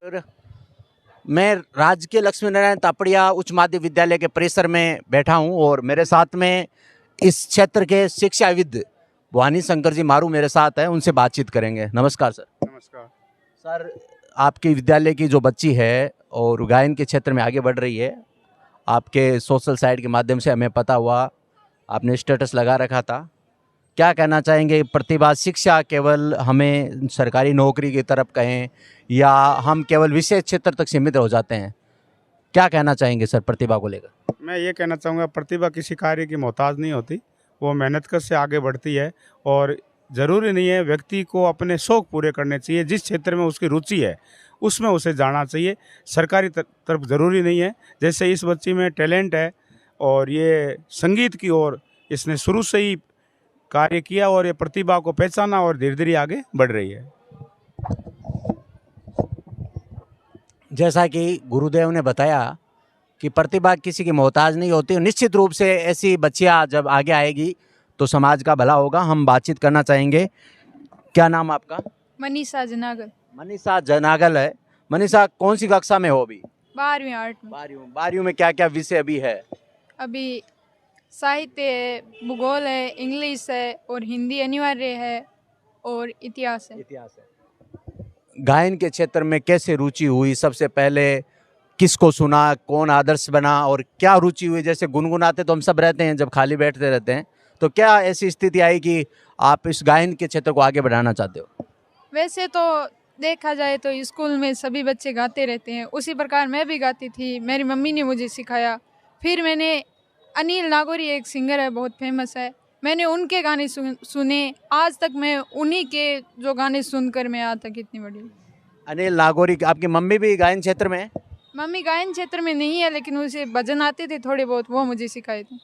मैं राजकीय लक्ष्मी नारायण तापड़िया उच्च माध्यमिक विद्यालय के परिसर में बैठा हूं और मेरे साथ में इस क्षेत्र के शिक्षाविद भवानी शंकर जी मारू मेरे साथ हैं, उनसे बातचीत करेंगे। नमस्कार सर। नमस्कार सर, आपकी विद्यालय की जो बच्ची है और गायन के क्षेत्र में आगे बढ़ रही है, आपके सोशल साइट के माध्यम से हमें पता हुआ, आपने स्टेटस लगा रखा था। क्या कहना चाहेंगे? प्रतिभा शिक्षा केवल हमें सरकारी नौकरी की तरफ कहें या हम केवल विशेष क्षेत्र तक सीमित हो जाते हैं? क्या कहना चाहेंगे सर प्रतिभा को लेकर? मैं ये कहना चाहूँगा, प्रतिभा किसी कार्य की मोहताज नहीं होती, वो मेहनत कर से आगे बढ़ती है। और ज़रूरी नहीं है व्यक्ति को अपने शौक़ पूरे करने चाहिए, जिस क्षेत्र में उसकी रुचि है उसमें उसे जाना चाहिए। सरकारी तरफ ज़रूरी नहीं है। जैसे इस बच्ची में टैलेंट है और ये संगीत की ओर इसने शुरू से ही कार्य किया और ये प्रतिभा को पहचाना और धीरे धीरे आगे बढ़ रही है। जैसा कि गुरुदेव ने बताया कि प्रतिभा किसी की मोहताज नहीं होती। निश्चित रूप से ऐसी बच्चियां जब आगे आएगी तो समाज का भला होगा। हम बातचीत करना चाहेंगे। क्या नाम आपका? मनीषा जनागल। मनीषा जनागल है। मनीषा, कौन सी कक्षा में हो अभी? 12वीं आर्ट में। 12वीं में क्या क्या विषय अभी है? अभी साहित्य है, भूगोल है, इंग्लिश है और हिंदी अनिवार्य है और इतिहास है। गायन के क्षेत्र में कैसे रुचि हुई? सबसे पहले किसको सुना, कौन आदर्श बना और क्या रुचि हुई? जैसे गुनगुनाते तो हम सब रहते हैं जब खाली बैठते रहते हैं, तो क्या ऐसी स्थिति आई कि आप इस गायन के क्षेत्र को आगे बढ़ाना चाहते हो? वैसे तो देखा जाए तो स्कूल में सभी बच्चे गाते रहते हैं, उसी प्रकार मैं भी गाती थी। मेरी मम्मी ने मुझे सिखाया। फिर मैंने अनिल नागौरी एक सिंगर है, बहुत फेमस है, मैंने उनके गाने सुने। आज तक मैं उन्हीं के जो गाने सुनकर मैं आज तक इतनी बड़ी। अनिल नागौरी, आपकी मम्मी भी गायन क्षेत्र में है? मम्मी गायन क्षेत्र में नहीं है, लेकिन उसे भजन आते थे थोड़े बहुत, वो मुझे सिखाए थे।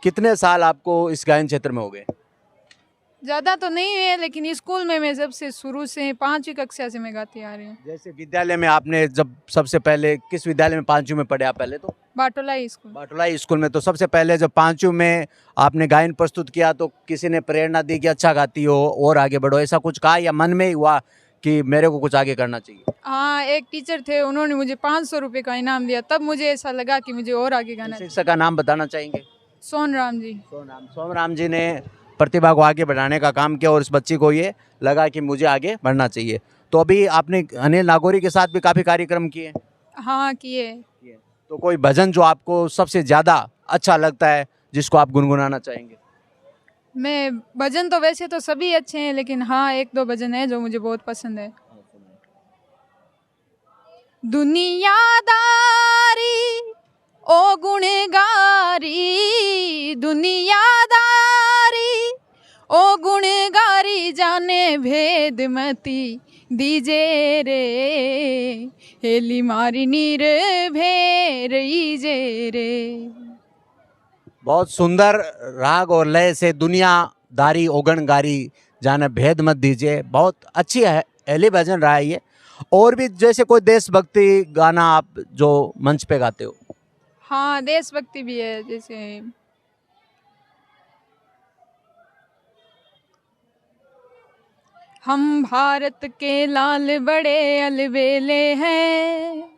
कितने साल आपको इस गायन क्षेत्र में हो गए? ज़्यादा तो नहीं है, लेकिन स्कूल में मैं जब से शुरू से 5वीं कक्षा से मैं गाती आ रही हूँ। जैसे विद्यालय में आपने जब सबसे पहले किस विद्यालय में 5वीं में पढ़े आप? पहले तो बाटोलाई स्कूल। बाटोलाई स्कूल में। तो सबसे पहले जब 5वीं में आपने गायन प्रस्तुत किया तो किसी ने प्रेरणा दी कि अच्छा गाती हो और आगे बढ़ो, ऐसा कुछ कहा या मन में ही हुआ कि मेरे को कुछ आगे करना चाहिए? हाँ, एक टीचर थे, उन्होंने मुझे 500 रुपये का इनाम दिया, तब मुझे ऐसा लगा कि मुझे और आगे गाना। शिक्षक का नाम बताना चाहेंगे? सोनराम जी। सोनराम जी ने प्रतिभा को आगे बढ़ाने का काम किया और इस बच्ची को ये लगा कि मुझे आगे बढ़ना चाहिए। तो अभी आपने अनिल नागौरी के साथ भी काफ़ी कार्यक्रम किए? हाँ, किए। तो कोई भजन जो आपको सबसे ज़्यादा अच्छा लगता है जिसको आप गुनगुनाना चाहेंगे? मैं भजन तो वैसे तो सभी अच्छे हैं, लेकिन हाँ, एक दो भजन है जो मुझे बहुत पसंद है। दुनियादारी ओ गुणगारी, दुनियादारी ओ गुणगारी, जाने भेद मती दीजे रे, हेली मारी नीर भेर जे रे। बहुत सुंदर राग और लय से दुनियादारी ओगणगारी जाने भेद मत दीजिए। बहुत अच्छी है, एली भजन रहा है ये। और भी जैसे कोई देशभक्ति गाना आप जो मंच पे गाते हो? हाँ, देशभक्ति भी है। जैसे हम भारत के लाल बड़े अलबेले हैं,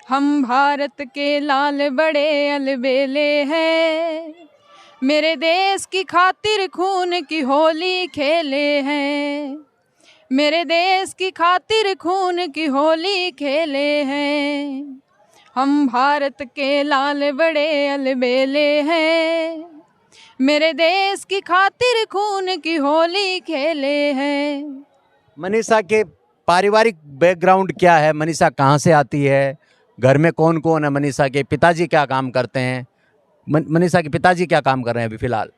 हम भारत के लाल बड़े अलबेले हैं, मेरे देश की खातिर खून की होली खेले हैं, मेरे देश की खातिर खून की होली खेले हैं, हम भारत के लाल बड़े अलबेले हैं, मेरे देश की खातिर खून की होली खेले हैं। मनीषा के पारिवारिक बैकग्राउंड क्या है? मनीषा कहाँ से आती है? घर में कौन कौन है? मनीषा के पिताजी क्या काम करते हैं? मनीषा के पिताजी क्या काम कर रहे हैं अभी फिलहाल?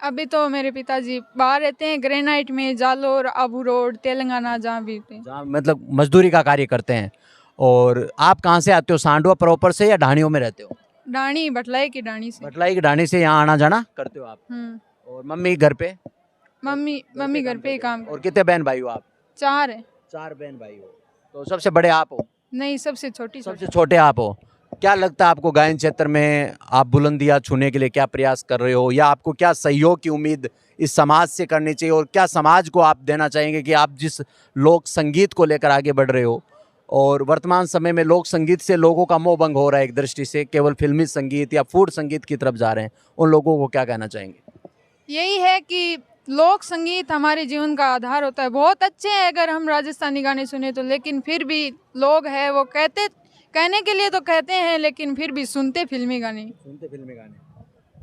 अभी तो मेरे पिताजी बाहर रहते हैं, ग्रेनाइट में, जालोर, आबू रोड, तेलंगाना, जहाँ भी थे। जहाँ मतलब मजदूरी का कार्य करते हैं। और आप कहाँ से आते हो? सांडवा प्रॉपर से या ढाणियों में रहते हो? डाणी, भटलाई की डाणी से। भटलाई की ढाणी से यहाँ आना जाना करते हो आप? और मम्मी घर पे? मम्मी घर पे ही काम। और कितने बहन भाई हो आप? 4 है। 4 बहन भाई हो, तो सबसे बड़े आप हो? नहीं, सबसे छोटी सबसे छोटे आप हो। क्या लगता है आपको गायन क्षेत्र में आप बुलंदियां छूने के लिए क्या प्रयास कर रहे हो, या आपको क्या सहयोग की उम्मीद इस समाज से करनी चाहिए, और क्या समाज को आप देना चाहेंगे कि आप जिस लोक संगीत को लेकर आगे बढ़ रहे हो, और वर्तमान समय में लोक संगीत से लोगों का मोह भंग हो रहा है, एक दृष्टि से केवल फिल्मी संगीत या फूड संगीत की तरफ जा रहे हैं, उन लोगों को क्या कहना चाहेंगे? यही है कि लोक संगीत हमारे जीवन का आधार होता है। बहुत अच्छे हैं अगर हम राजस्थानी गाने सुने तो, लेकिन फिर भी लोग हैं वो कहने के लिए तो कहते हैं, लेकिन फिर भी सुनते फिल्मी गाने।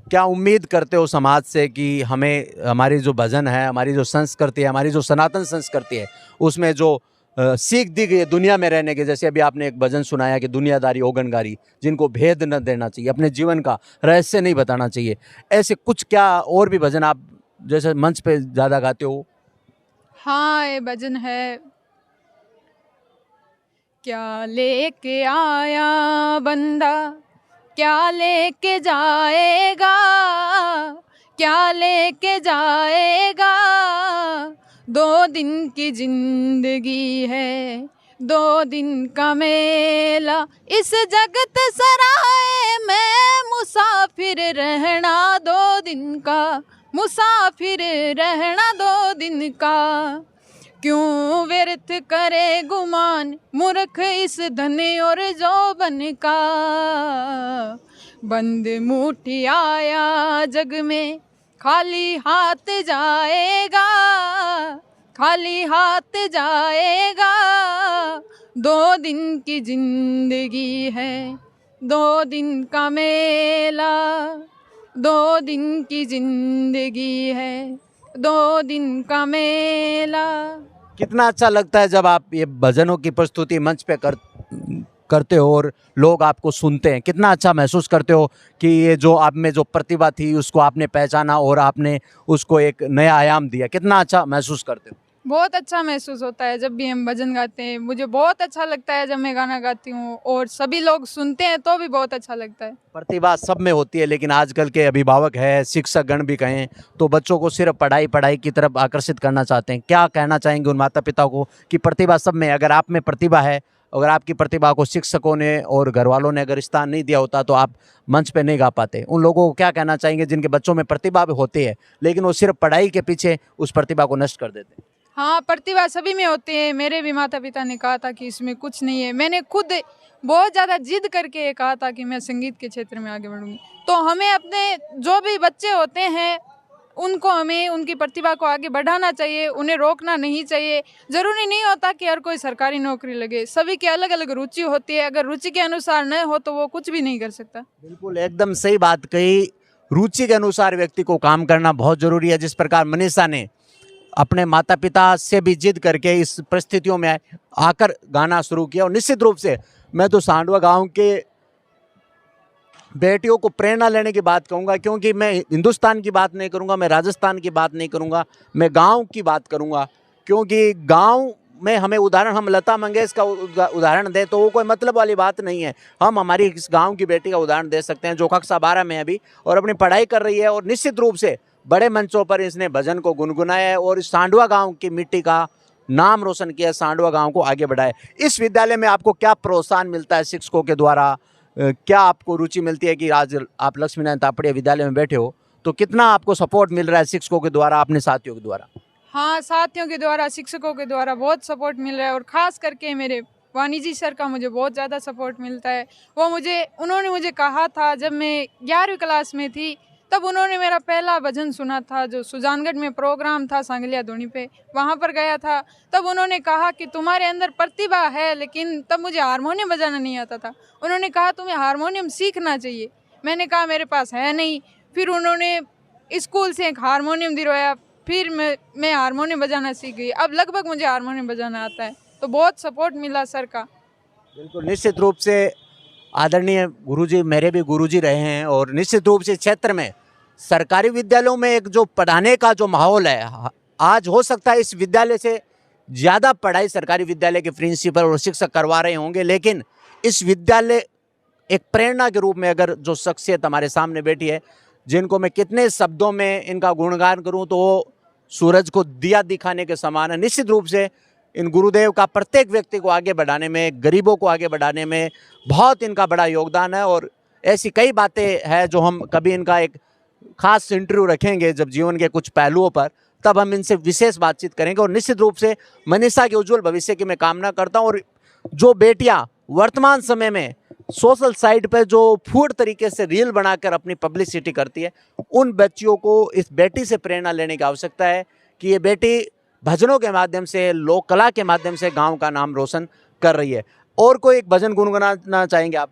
क्या उम्मीद करते हो समाज से कि हमें हमारी जो भजन है, हमारी जो संस्कृति है, हमारी जो सनातन संस्कृति है, उसमें जो सीख दी गई है दुनिया में रहने के, जैसे अभी आपने एक भजन सुनाया कि दुनियादारी ओगनगारी, जिनको भेद न देना चाहिए, अपने जीवन का रहस्य नहीं बताना चाहिए, ऐसे कुछ क्या और भी भजन आप जैसे मंच पे ज़्यादा गाते हो? हाँ, ये भजन है, क्या लेके आया बंदा क्या लेके जाएगा, क्या लेके जाएगा, 2 दिन की जिंदगी है, 2 दिन का मेला, इस जगत सराय में मुसाफिर रहना 2 दिन का, मुसाफिर रहना 2 दिन का, क्यों व्यर्थ करे गुमान मूर्ख इस धन और जौबन का, बंद मुट्ठी आया जग में खाली हाथ जाएगा, खाली हाथ जाएगा, 2 दिन की जिंदगी है, 2 दिन का मेला, 2 दिन की जिंदगी है, 2 दिन का मेला। कितना अच्छा लगता है जब आप ये भजनों की प्रस्तुति मंच पे करते हो और लोग आपको सुनते हैं, कितना अच्छा महसूस करते हो कि ये जो आप में जो प्रतिभा थी उसको आपने पहचाना और आपने उसको एक नया आयाम दिया, कितना अच्छा महसूस करते हो? बहुत अच्छा महसूस होता है जब भी हम भजन गाते हैं। मुझे बहुत अच्छा लगता है जब मैं गाना गाती हूँ और सभी लोग सुनते हैं तो भी बहुत अच्छा लगता है। प्रतिभा सब में होती है, लेकिन आजकल के अभिभावक है, शिक्षक गण भी कहें तो बच्चों को सिर्फ पढ़ाई की तरफ आकर्षित करना चाहते हैं। क्या कहना चाहेंगे उन माता पिता को कि प्रतिभा सब में, अगर आप में प्रतिभा है, अगर आपकी प्रतिभा को शिक्षकों ने और घर वालों ने अगर स्थान नहीं दिया होता तो आप मंच पे नहीं गा पाते, उन लोगों को क्या कहना चाहेंगे जिनके बच्चों में प्रतिभा भी होती है लेकिन वो सिर्फ पढ़ाई के पीछे उस प्रतिभा को नष्ट कर देते हैं? हाँ, प्रतिभा सभी में होती है। मेरे भी माता पिता ने कहा था कि इसमें कुछ नहीं है। मैंने खुद बहुत ज़्यादा जिद करके कहा था कि मैं संगीत के क्षेत्र में आगे बढ़ूंगी। तो हमें अपने जो भी बच्चे होते हैं उनको हमें उनकी प्रतिभा को आगे बढ़ाना चाहिए, उन्हें रोकना नहीं चाहिए। ज़रूरी नहीं होता कि हर कोई सरकारी नौकरी लगे, सभी की अलग अलग रुचि होती है। अगर रुचि के अनुसार न हो तो वो कुछ भी नहीं कर सकता। बिल्कुल एकदम सही बात कही, रुचि के अनुसार व्यक्ति को काम करना बहुत ज़रूरी है। जिस प्रकार मनीषा ने अपने माता पिता से भी जिद करके इस परिस्थितियों में आकर गाना शुरू किया, और निश्चित रूप से मैं तो सांडवा गांव के बेटियों को प्रेरणा लेने की बात कहूँगा, क्योंकि मैं हिंदुस्तान की बात नहीं करूँगा, मैं राजस्थान की बात नहीं करूँगा, मैं गांव की बात करूँगा। क्योंकि गांव में हमें उदाहरण, हम लता मंगेशकर का उदाहरण दें तो वो कोई मतलब वाली बात नहीं है। हम हमारी इस गांव की बेटी का उदाहरण दे सकते हैं जो कक्षा 12 में अभी और अपनी पढ़ाई कर रही है, और निश्चित रूप से बड़े मंचों पर इसने भजन को गुनगुनाया है और इस सांडवा गांव की मिट्टी का नाम रोशन किया, सांडवा गांव को आगे बढ़ाया। इस विद्यालय में आपको क्या प्रोत्साहन मिलता है शिक्षकों के द्वारा, क्या आपको रुचि मिलती है कि आज आप लक्ष्मी नारायण तापड़िया विद्यालय में बैठे हो तो कितना आपको सपोर्ट मिल रहा है शिक्षकों के द्वारा, अपने साथियों के द्वारा? हाँ, साथियों के द्वारा, शिक्षकों के द्वारा बहुत सपोर्ट मिल रहा है, और ख़ास करके मेरे वाणिजी सर का मुझे बहुत ज़्यादा सपोर्ट मिलता है। उन्होंने मुझे कहा था जब मैं 11वीं क्लास में थी, तब उन्होंने मेरा पहला भजन सुना था जो सुजानगढ़ में प्रोग्राम था सांगलिया धोनी पे, वहाँ पर गया था। तब उन्होंने कहा कि तुम्हारे अंदर प्रतिभा है, लेकिन तब मुझे हारमोनियम बजाना नहीं आता था। उन्होंने कहा तुम्हें हारमोनियम सीखना चाहिए। मैंने कहा मेरे पास है नहीं। फिर उन्होंने स्कूल से एक हारमोनियम दिलवाया, फिर मैं हारमोनियम बजाना सीख गई। अब लगभग मुझे हारमोनियम बजाना आता है। तो बहुत सपोर्ट मिला सर का। बिल्कुल, निश्चित रूप से आदरणीय गुरुजी मेरे भी गुरुजी रहे हैं, और निश्चित रूप से क्षेत्र में सरकारी विद्यालयों में एक जो पढ़ाने का जो माहौल है, आज हो सकता है इस विद्यालय से ज़्यादा पढ़ाई सरकारी विद्यालय के प्रिंसिपल और शिक्षक करवा रहे होंगे, लेकिन इस विद्यालय एक प्रेरणा के रूप में अगर जो शख्सियत हमारे सामने बैठी है, जिनको मैं कितने शब्दों में इनका गुणगान करूं तो वो सूरज को दिया दिखाने के समान है। निश्चित रूप से इन गुरुदेव का प्रत्येक व्यक्ति को आगे बढ़ाने में, गरीबों को आगे बढ़ाने में बहुत इनका बड़ा योगदान है। और ऐसी कई बातें हैं जो हम कभी इनका एक खास इंटरव्यू रखेंगे जब जीवन के कुछ पहलुओं पर, तब हम इनसे विशेष बातचीत करेंगे। और निश्चित रूप से मनीषा के उज्जवल भविष्य की मैं कामना करता हूँ। और जो बेटियाँ वर्तमान समय में सोशल साइट पर जो फूड तरीके से रील बनाकर अपनी पब्लिसिटी करती है, उन बच्चियों को इस बेटी से प्रेरणा लेने की आवश्यकता है कि ये बेटी भजनों के माध्यम से, लोक कला के माध्यम से गांव का नाम रोशन कर रही है। और कोई एक भजन गुनगुनाना चाहेंगे आप?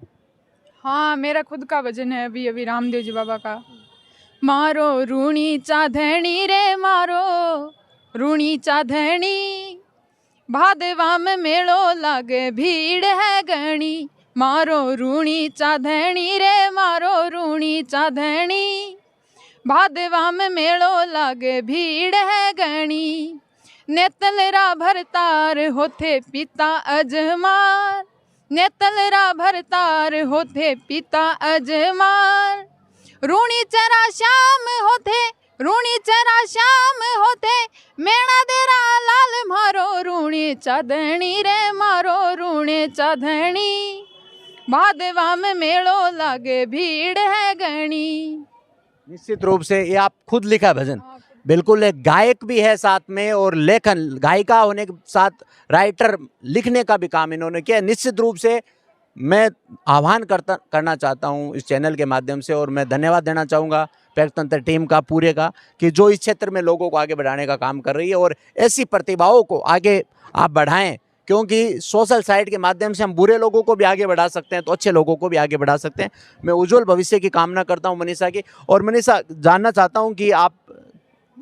हाँ, मेरा खुद का भजन है अभी रामदेव जी बाबा का। मारो रूणी चाधणी रे मारो रूणी चाधणी, भादवा में मेलो लागे भीड़ है गणी। मारो रूणी चाधणी रे मारो रूणी चाधणी, भादवा में मेलो लागे भीड़ है गणी। नेतलरा भरतार होते पिता अजमार, नेतलरा भरतार होते पिता अजमार। रूणी चरा श्याम होते, रूणी चरा श्याम होते, मेणा देरा लाल मारो रूणी चाधणी रे मारो रूणी चाधणी, भादवा में मेलो लागे भीड़ है गणी। निश्चित रूप से ये आप खुद लिखा भजन, बिल्कुल एक गायक भी है साथ में, और लेखन, गायिका होने के साथ राइटर, लिखने का भी काम इन्होंने किया। निश्चित रूप से मैं आह्वान करना चाहता हूं इस चैनल के माध्यम से, और मैं धन्यवाद देना चाहूँगा पैकतंत्र टीम का पूरे का, कि जो इस क्षेत्र में लोगों को आगे बढ़ाने का काम कर रही है। और ऐसी प्रतिभाओं को आगे आप बढ़ाएं, क्योंकि सोशल साइट के माध्यम से हम बुरे लोगों को भी आगे बढ़ा सकते हैं तो अच्छे लोगों को भी आगे बढ़ा सकते हैं। मैं उज्जवल भविष्य की कामना करता हूं मनीषा की। और मनीषा, जानना चाहता हूं कि आप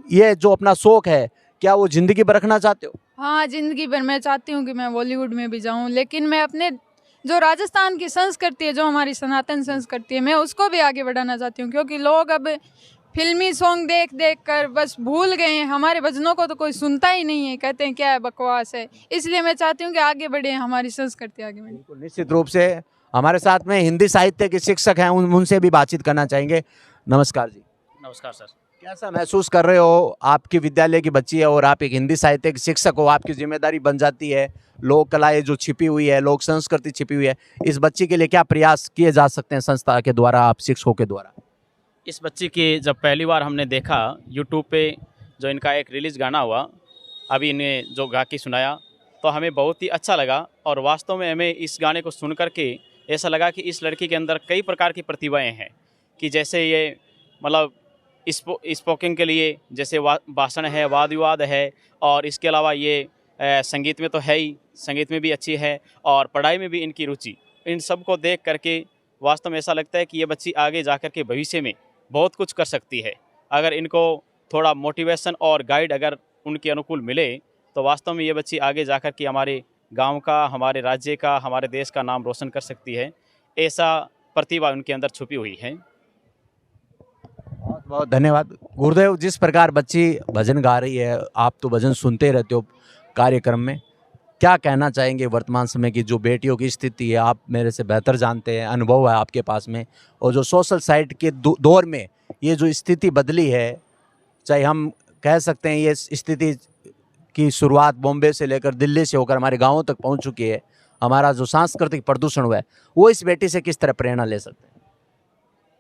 ये जो अपना शौक है, क्या वो ज़िंदगी भर रखना चाहते हो? हाँ, ज़िंदगी भर मैं चाहती हूँ कि मैं बॉलीवुड में भी जाऊँ, लेकिन मैं अपने जो राजस्थान की संस्कृति है, जो हमारी सनातन संस्कृति है, मैं उसको भी आगे बढ़ाना चाहती हूँ। क्योंकि लोग अब फिल्मी सॉन्ग देख देख कर बस भूल गए हैं, हमारे भजनों को तो कोई सुनता ही नहीं है, कहते हैं क्या है, बकवास है। इसलिए मैं चाहती हूँ कि आगे बढ़े, हमारी संस्कृति आगे बढ़े। बिल्कुल, निश्चित रूप से हमारे साथ में हिंदी साहित्य के शिक्षक हैं, उनसे भी बातचीत करना चाहेंगे। नमस्कार जी। नमस्कार सर। कैसा महसूस कर रहे हो? आपकी विद्यालय की बच्ची है और आप एक हिंदी साहित्य के शिक्षक हो, आपकी जिम्मेदारी बन जाती है लोक कलाएं जो छिपी हुई है, लोक संस्कृति छिपी हुई है, इस बच्ची के लिए क्या प्रयास किए जा सकते हैं संस्था के द्वारा, आप शिक्षकों के द्वारा? इस बच्ची की जब पहली बार हमने देखा यूट्यूब पे, जो इनका एक रिलीज़ गाना हुआ, अभी इन्हें जो गा के सुनाया, तो हमें बहुत ही अच्छा लगा। और वास्तव में हमें इस गाने को सुन करके ऐसा लगा कि इस लड़की के अंदर कई प्रकार की प्रतिभाएं हैं, कि जैसे ये मतलब स्पोकिंग के लिए जैसे भाषण है, वाद विवाद है, और इसके अलावा ये संगीत में तो है ही, संगीत में भी अच्छी है, और पढ़ाई में भी इनकी रुचि। इन सब को देख करके वास्तव में ऐसा लगता है कि ये बच्ची आगे जाकर के भविष्य में बहुत कुछ कर सकती है। अगर इनको थोड़ा मोटिवेशन और गाइड अगर उनके अनुकूल मिले, तो वास्तव में ये बच्ची आगे जाकर के हमारे गांव का, हमारे राज्य का, हमारे देश का नाम रोशन कर सकती है। ऐसा प्रतिभा उनके अंदर छुपी हुई है। बहुत बहुत धन्यवाद गुरुदेव। जिस प्रकार बच्ची भजन गा रही है, आप तो भजन सुनते रहते हो कार्यक्रम में, क्या कहना चाहेंगे वर्तमान समय की जो बेटियों की स्थिति है? आप मेरे से बेहतर जानते हैं, अनुभव है आपके पास में, और जो सोशल साइट के दौर में ये जो स्थिति बदली है, चाहे हम कह सकते हैं ये स्थिति की शुरुआत बॉम्बे से लेकर दिल्ली से होकर हमारे गाँवों तक पहुँच चुकी है, हमारा जो सांस्कृतिक प्रदूषण हुआ है, वो इस बेटी से किस तरह प्रेरणा ले सकते हैं?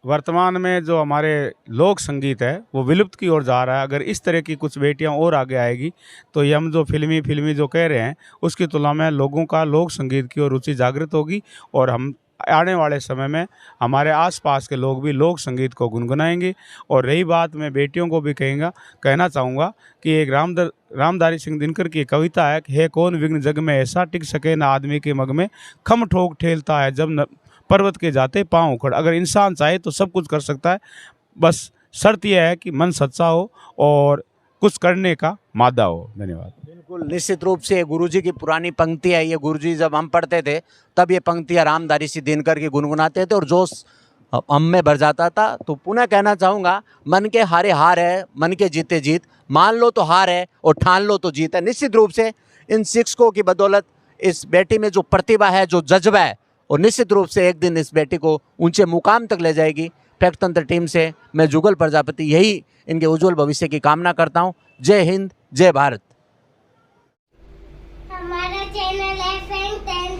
वर्तमान में जो हमारे लोक संगीत है वो विलुप्त की ओर जा रहा है। अगर इस तरह की कुछ बेटियां और आगे आएगी तो ये हम जो फिल्मी जो कह रहे हैं उसकी तुलना में लोगों का लोक संगीत की ओर रुचि जागृत होगी, और हम आने वाले समय में हमारे आसपास के लोग भी लोक संगीत को गुनगुनाएंगे। और रही बात, मैं बेटियों को भी कहना चाहूँगा कि एक रामधारी सिंह दिनकर की कविता है कौन विघ्न जग में ऐसा, टिक सके ना आदमी के मग में, खम ठोक ठेलता है जब पर्वत के जाते पाँव उखड़। अगर इंसान चाहे तो सब कुछ कर सकता है, बस शर्त यह है कि मन सच्चा हो और कुछ करने का मादा हो। धन्यवाद। बिल्कुल, निश्चित रूप से गुरुजी की पुरानी पंक्ति है ये। गुरुजी जब हम पढ़ते थे तब ये पंक्तियाँ रामधारी सिंह दिनकर की गुनगुनाते थे और जोश हम में भर जाता था। तो पुनः कहना चाहूँगा, मन के हारे हार है, मन के जीते जीत, मान लो तो हार है और ठान लो तो जीत है। निश्चित रूप से इन शिक्षकों की बदौलत इस बेटी में जो प्रतिभा है, जो जज्बा है, और निश्चित रूप से एक दिन इस बेटी को ऊंचे मुकाम तक ले जाएगी। पैकतंत्र टीम से मैं जुगल प्रजापति यही इनके उज्जवल भविष्य की कामना करता हूं। जय हिंद, जय भारत। channel FM 10